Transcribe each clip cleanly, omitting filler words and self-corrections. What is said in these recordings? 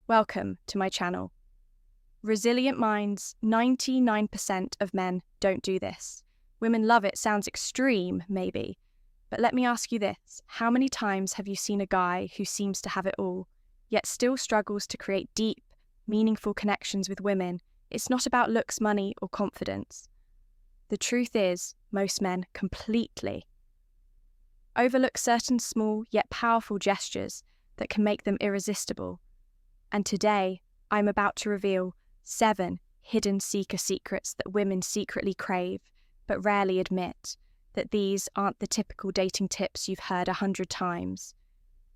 Welcome to my channel. Resilient minds, 99% of men don't do this. Women love it, sounds extreme, maybe. But let me ask you this, how many times have you seen a guy who seems to have it all, yet still struggles to create deep, meaningful connections with women? It's not about looks, money, or confidence. The truth is, most men completely overlook certain small yet powerful gestures that can make them irresistible. And today, I'm about to reveal 7 hidden seeker secrets that women secretly crave, but rarely admit, that these aren't the typical dating tips you've heard 100 times.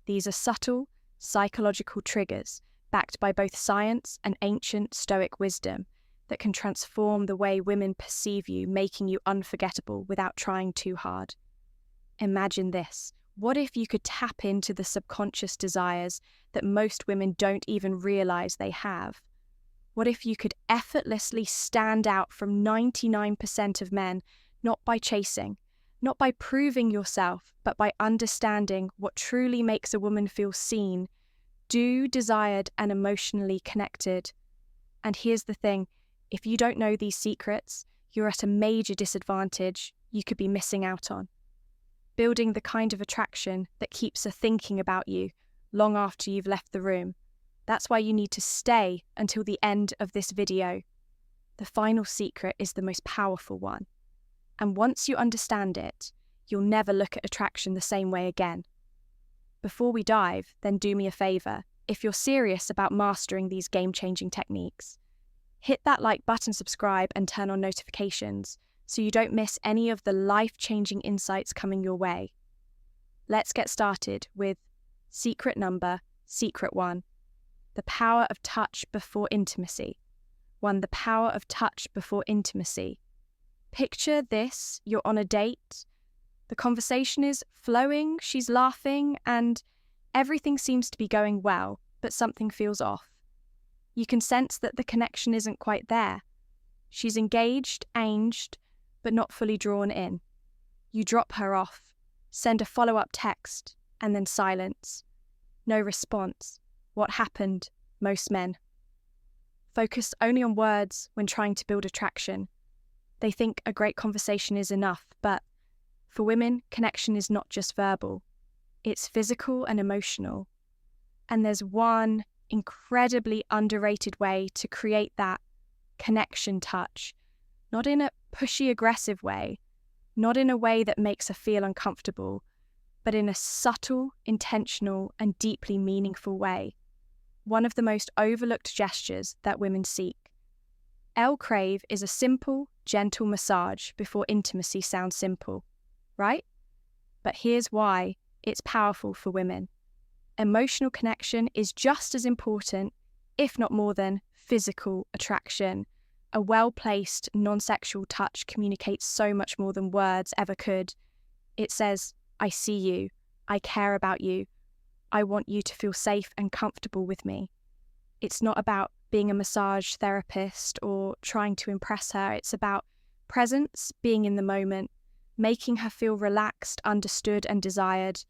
These are subtle, psychological triggers, backed by both science and ancient Stoic wisdom, that can transform the way women perceive you, making you unforgettable without trying too hard. Imagine this. What if you could tap into the subconscious desires that most women don't even realize they have? What if you could effortlessly stand out from 99% of men, not by chasing, not by proving yourself, but by understanding what truly makes a woman feel seen, desired, and emotionally connected? And here's the thing, if you don't know these secrets, you're at a major disadvantage you could be missing out on. Building the kind of attraction that keeps her thinking about you long after you've left the room. That's why you need to stay until the end of this video. The final secret is the most powerful one. And once you understand it, you'll never look at attraction the same way again. Before we dive, then do me a favor. If you're serious about mastering these game-changing techniques, hit that like button, subscribe, and turn on notifications so you don't miss any of the life-changing insights coming your way. Let's get started with secret 1, the power of touch before intimacy. The power of touch before intimacy. Picture this, you're on a date, the conversation is flowing, she's laughing, and everything seems to be going well, but something feels off. You can sense that the connection isn't quite there. She's engaged, but not fully drawn in. You drop her off, send a follow-up text, and then silence. No response. What happened? Most men focus only on words when trying to build attraction. They think a great conversation is enough, but for women, connection is not just verbal. It's physical and emotional. And there's one incredibly underrated way to create that connection touch, not in a pushy, aggressive way, not in a way that makes her feel uncomfortable, but in a subtle, intentional, and deeply meaningful way. One of the most overlooked gestures that women seek. Crave is a simple, gentle massage before intimacy sounds simple, right? But here's why it's powerful for women. Emotional connection is just as important, if not more than, physical attraction. A well-placed, non-sexual touch communicates so much more than words ever could. It says, I see you, I care about you, I want you to feel safe and comfortable with me. It's not about being a massage therapist or trying to impress her. It's about presence, being in the moment, making her feel relaxed, understood, and desired,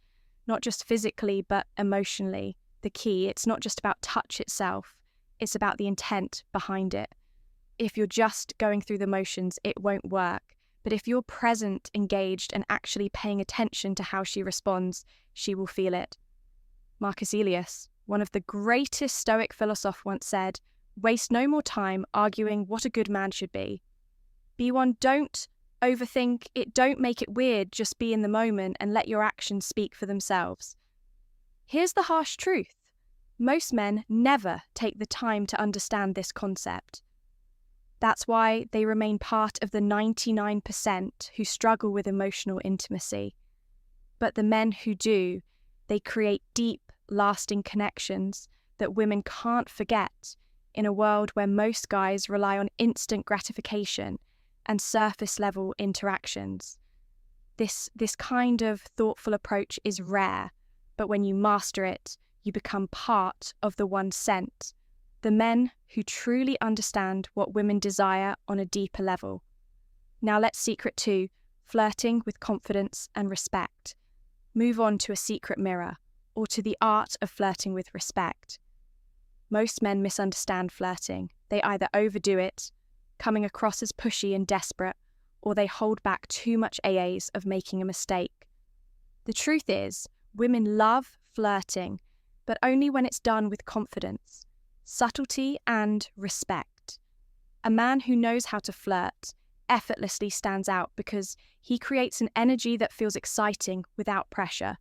not just physically, but emotionally. The key, it's not just about touch itself, it's about the intent behind it. If you're just going through the motions, it won't work. But if you're present, engaged, and actually paying attention to how she responds, she will feel it. Marcus Aurelius, one of the greatest Stoic philosophers, once said, waste no more time arguing what a good man should be. Be one, don't overthink it, don't make it weird, just be in the moment and let your actions speak for themselves. Here's the harsh truth. Most men never take the time to understand this concept. That's why they remain part of the 99% who struggle with emotional intimacy. But the men who do, they create deep, lasting connections that women can't forget in a world where most guys rely on instant gratification and surface-level interactions. This kind of thoughtful approach is rare, but when you master it, you become part of the 1%. The men who truly understand what women desire on a deeper level. Now let's secret 2, flirting with confidence and respect. Move on to a secret mirror, or to the art of flirting with respect. Most men misunderstand flirting. They either overdo it, coming across as pushy and desperate, or they hold back too much AAs of making a mistake. The truth is, women love flirting, but only when it's done with confidence, subtlety, and respect. A man who knows how to flirt effortlessly stands out because he creates an energy that feels exciting without pressure.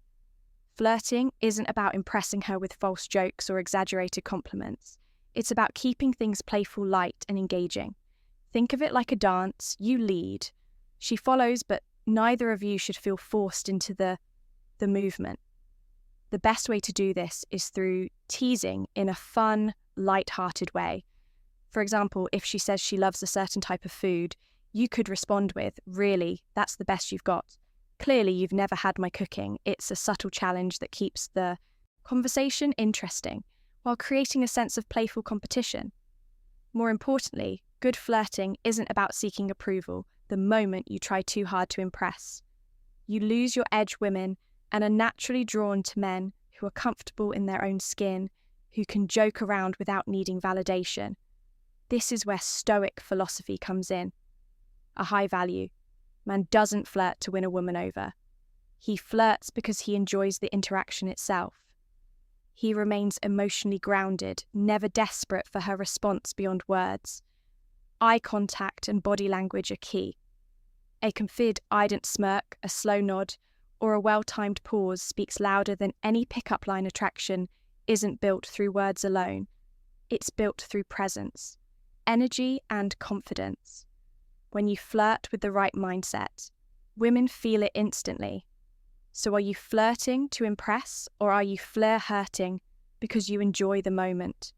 Flirting isn't about impressing her with false jokes or exaggerated compliments. It's about keeping things playful, light, and engaging. Think of it like a dance. You lead. She follows, but neither of you should feel forced into the movement. The best way to do this is through teasing in a fun, light-hearted way. For example, if she says she loves a certain type of food, you could respond with, "Really, that's the best you've got. Clearly, you've never had my cooking." It's a subtle challenge that keeps the conversation interesting while creating a sense of playful competition. More importantly, good flirting isn't about seeking approval the moment you try too hard to impress. You lose your edge, women, and are naturally drawn to men who are comfortable in their own skin, who can joke around without needing validation. This is where Stoic philosophy comes in. A high value. Man doesn't flirt to win a woman over. He flirts because he enjoys the interaction itself. He remains emotionally grounded, never desperate for her response beyond words. Eye contact and body language are key. A confident smirk, a slow nod, or a well-timed pause speaks louder than any pickup line. Attraction isn't built through words alone. It's built through presence, energy, and confidence. When you flirt with the right mindset, women feel it instantly. So are you flirting to impress, or are you flare-hurting because you enjoy the moment?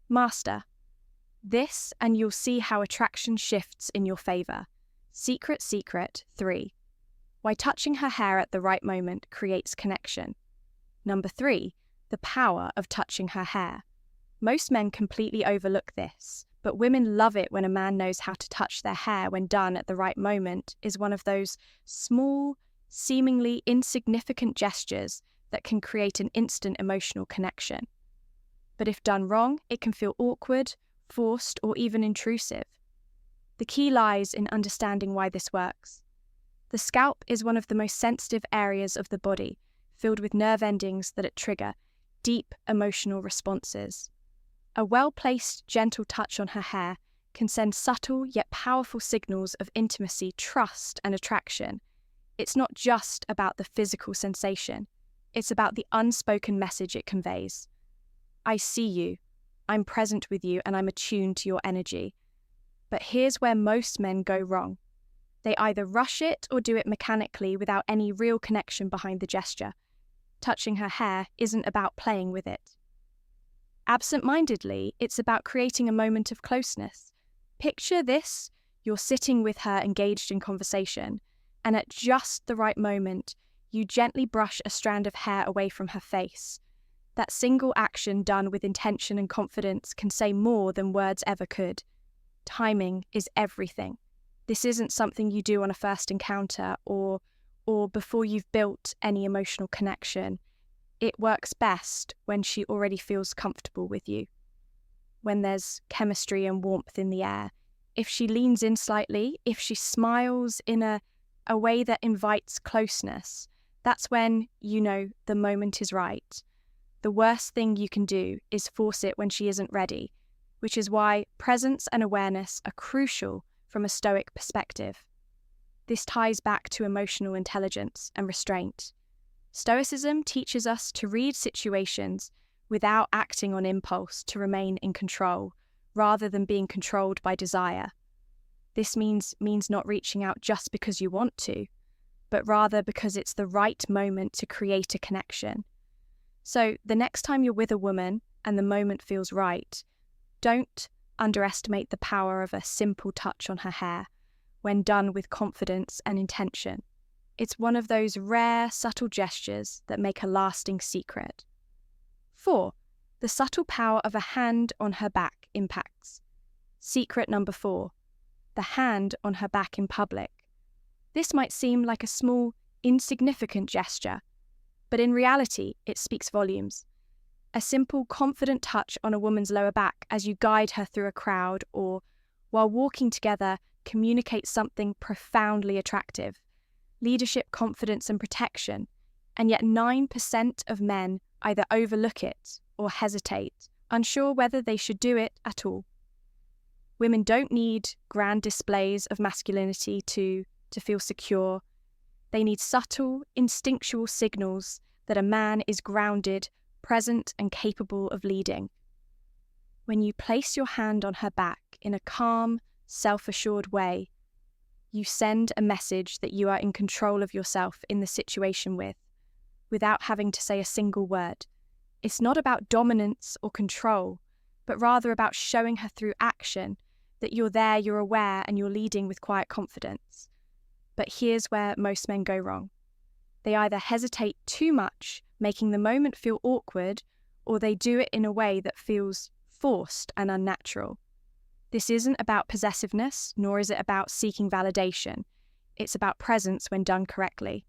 Master this, and you'll see how attraction shifts in your favor. Secret 3. Why touching her hair at the right moment creates connection. Number 3, the power of touching her hair. Most men completely overlook this, but women love it when a man knows how to touch their hair when done at the right moment is one of those small, seemingly insignificant gestures that can create an instant emotional connection. But if done wrong, it can feel awkward, forced, or even intrusive. The key lies in understanding why this works. The scalp is one of the most sensitive areas of the body, filled with nerve endings that trigger deep emotional responses. A well-placed, gentle touch on her hair can send subtle yet powerful signals of intimacy, trust, and attraction. It's not just about the physical sensation. It's about the unspoken message it conveys. I see you, I'm present with you, and I'm attuned to your energy. But here's where most men go wrong. They either rush it or do it mechanically without any real connection behind the gesture. Touching her hair isn't about playing with it. Absent-mindedly, it's about creating a moment of closeness. Picture this: you're sitting with her engaged in conversation, and at just the right moment, you gently brush a strand of hair away from her face. That single action done with intention and confidence can say more than words ever could. Timing is everything. This isn't something you do on a first encounter or before you've built any emotional connection. It works best when she already feels comfortable with you, when there's chemistry and warmth in the air. If she leans in slightly, if she smiles in a way that invites closeness, that's when you know the moment is right. The worst thing you can do is force it when she isn't ready, which is why presence and awareness are crucial from a Stoic perspective. This ties back to emotional intelligence and restraint. Stoicism teaches us to read situations without acting on impulse, to remain in control, rather than being controlled by desire. This means not reaching out just because you want to, but rather because it's the right moment to create a connection. So the next time you're with a woman and the moment feels right, don't underestimate the power of a simple touch on her hair when done with confidence and intention. It's one of those rare, subtle gestures that make a lasting secret. 4. The subtle power of a hand on her back impacts. Secret number 4. The hand on her back in public. This might seem like a small, insignificant gesture, but in reality, it speaks volumes. A simple, confident touch on a woman's lower back as you guide her through a crowd or, while walking together, communicates something profoundly attractive. Leadership, confidence, and protection. And yet 9% of men either overlook it or hesitate, unsure whether they should do it at all. Women don't need grand displays of masculinity to feel secure. They need subtle, instinctual signals that a man is grounded, present, and capable of leading. When you place your hand on her back in a calm, self-assured way, you send a message that you are in control of yourself in the situation without having to say a single word. It's not about dominance or control, but rather about showing her through action that you're there, you're aware, and you're leading with quiet confidence. But here's where most men go wrong. They either hesitate too much, making the moment feel awkward, or they do it in a way that feels forced and unnatural. This isn't about possessiveness, nor is it about seeking validation. It's about presence when done correctly.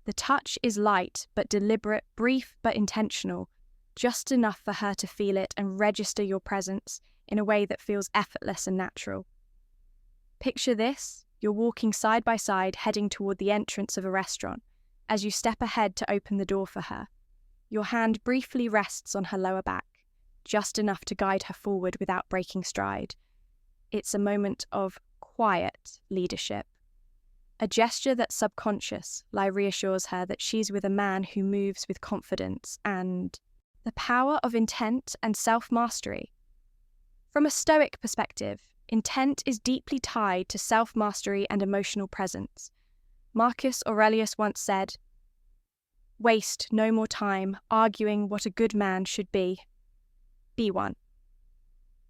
The touch is light but deliberate, brief but intentional, just enough for her to feel it and register your presence in a way that feels effortless and natural. Picture this: you're walking side by side, heading toward the entrance of a restaurant. As you step ahead to open the door for her, your hand briefly rests on her lower back, just enough to guide her forward without breaking stride. It's a moment of quiet leadership. A gesture that's subconscious reassures her that she's with a man who moves with confidence and the power of intent and self-mastery. From a Stoic perspective, intent is deeply tied to self-mastery and emotional presence. Marcus Aurelius once said, "Waste no more time arguing what a good man should be. Be one."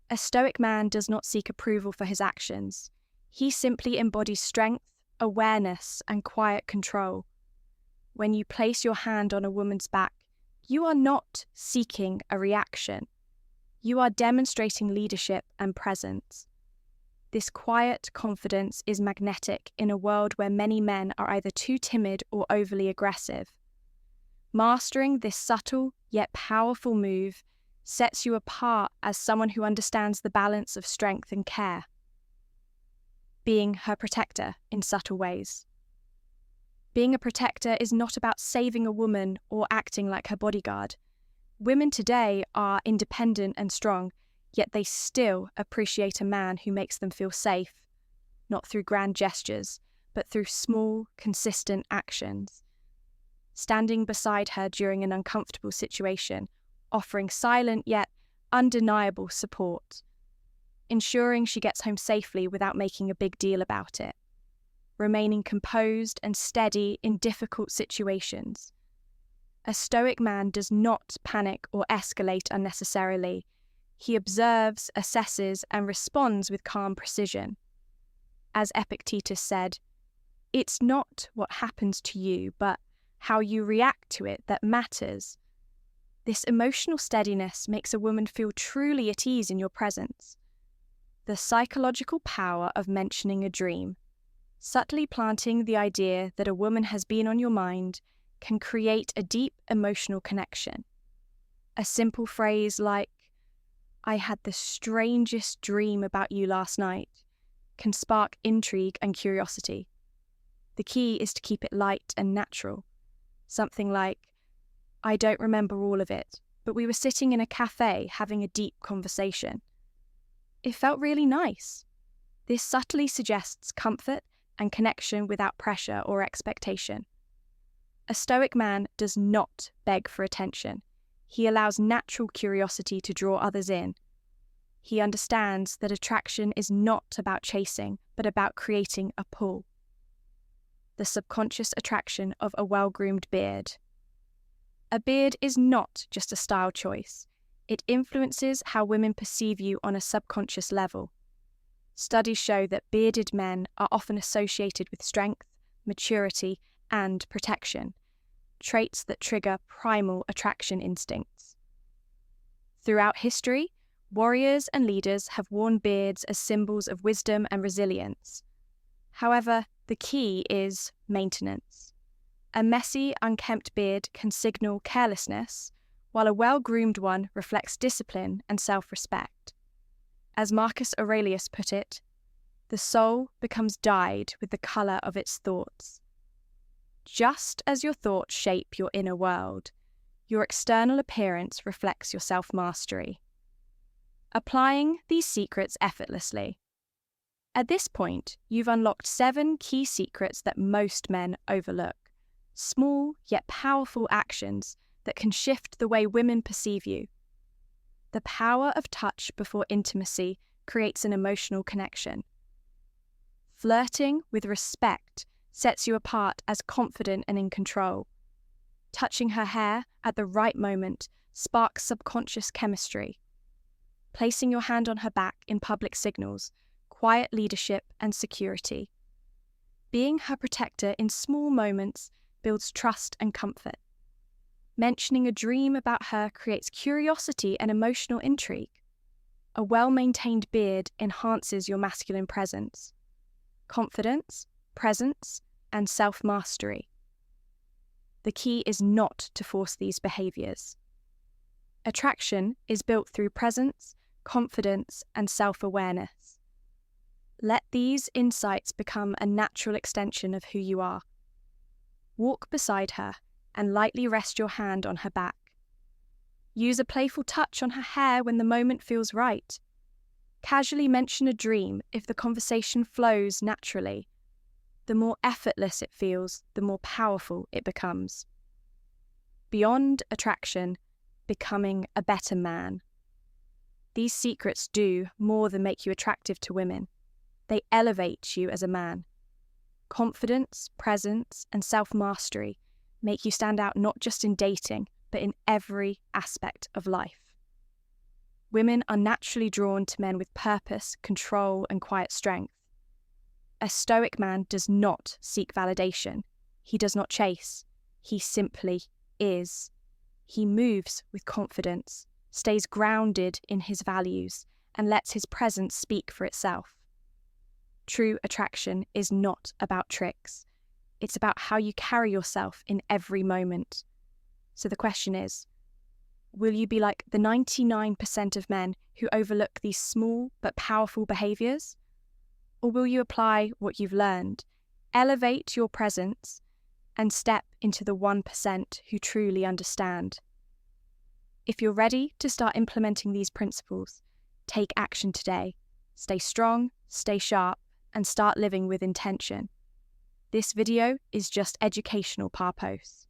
A Stoic man does not seek approval for his actions. He simply embodies strength, awareness, and quiet control. When you place your hand on a woman's back, you are not seeking a reaction. You are demonstrating leadership and presence. This quiet confidence is magnetic in a world where many men are either too timid or overly aggressive. Mastering this subtle yet powerful move sets you apart as someone who understands the balance of strength and care. Being her protector in subtle ways. Being a protector is not about saving a woman or acting like her bodyguard. Women today are independent and strong, yet they still appreciate a man who makes them feel safe, not through grand gestures, but through small, consistent actions. Standing beside her during an uncomfortable situation, offering silent yet undeniable support. Ensuring she gets home safely without making a big deal about it. Remaining composed and steady in difficult situations. A Stoic man does not panic or escalate unnecessarily. He observes, assesses, and responds with calm precision. As Epictetus said, "It's not what happens to you, but how you react to it that matters." This emotional steadiness makes a woman feel truly at ease in your presence. The psychological power of mentioning a dream, subtly planting the idea that a woman has been on your mind, can create a deep emotional connection. A simple phrase like, "I had the strangest dream about you last night," can spark intrigue and curiosity. The key is to keep it light and natural. Something like, "I don't remember all of it, but we were sitting in a cafe having a deep conversation. It felt really nice." This subtly suggests comfort and connection without pressure or expectation. A Stoic man does not beg for attention. He allows natural curiosity to draw others in. He understands that attraction is not about chasing, but about creating a pull. The subconscious attraction of a well-groomed beard. A beard is not just a style choice. It influences how women perceive you on a subconscious level. Studies show that bearded men are often associated with strength, maturity, and protection, traits that trigger primal attraction instincts. Throughout history, warriors and leaders have worn beards as symbols of wisdom and resilience. However, the key is maintenance. A messy, unkempt beard can signal carelessness, while a well-groomed one reflects discipline and self-respect. As Marcus Aurelius put it, the soul becomes dyed with the colour of its thoughts. Just as your thoughts shape your inner world, your external appearance reflects your self-mastery. Applying these secrets effortlessly. At this point, you've unlocked 7 key secrets that most men overlook. Small yet powerful actions that can shift the way women perceive you. The power of touch before intimacy creates an emotional connection. Flirting with respect sets you apart as confident and in control. Touching her hair at the right moment sparks subconscious chemistry. Placing your hand on her back in public signals quiet leadership and security. Being her protector in small moments builds trust and comfort. Mentioning a dream about her creates curiosity and emotional intrigue. A well-maintained beard enhances your masculine presence. Confidence, presence, and self-mastery. The key is not to force these behaviours. Attraction is built through presence, confidence, and self-awareness. Let these insights become a natural extension of who you are. Walk beside her and lightly rest your hand on her back. Use a playful touch on her hair when the moment feels right. Casually mention a dream if the conversation flows naturally. The more effortless it feels, the more powerful it becomes. Beyond attraction, becoming a better man. These secrets do more than make you attractive to women. They elevate you as a man. Confidence, presence, and self-mastery make you stand out not just in dating, but in every aspect of life. Women are naturally drawn to men with purpose, control, and quiet strength. A Stoic man does not seek validation. He does not chase. He simply is. He moves with confidence, stays grounded in his values, and lets his presence speak for itself. True attraction is not about tricks. It's about how you carry yourself in every moment. So the question is, will you be like the 99% of men who overlook these small but powerful behaviours? Or will you apply what you've learned, elevate your presence, and step into the 1% who truly understand? If you're ready to start implementing these principles, take action today. Stay strong, stay sharp, and start living with intention. This video is just educational, Parpos.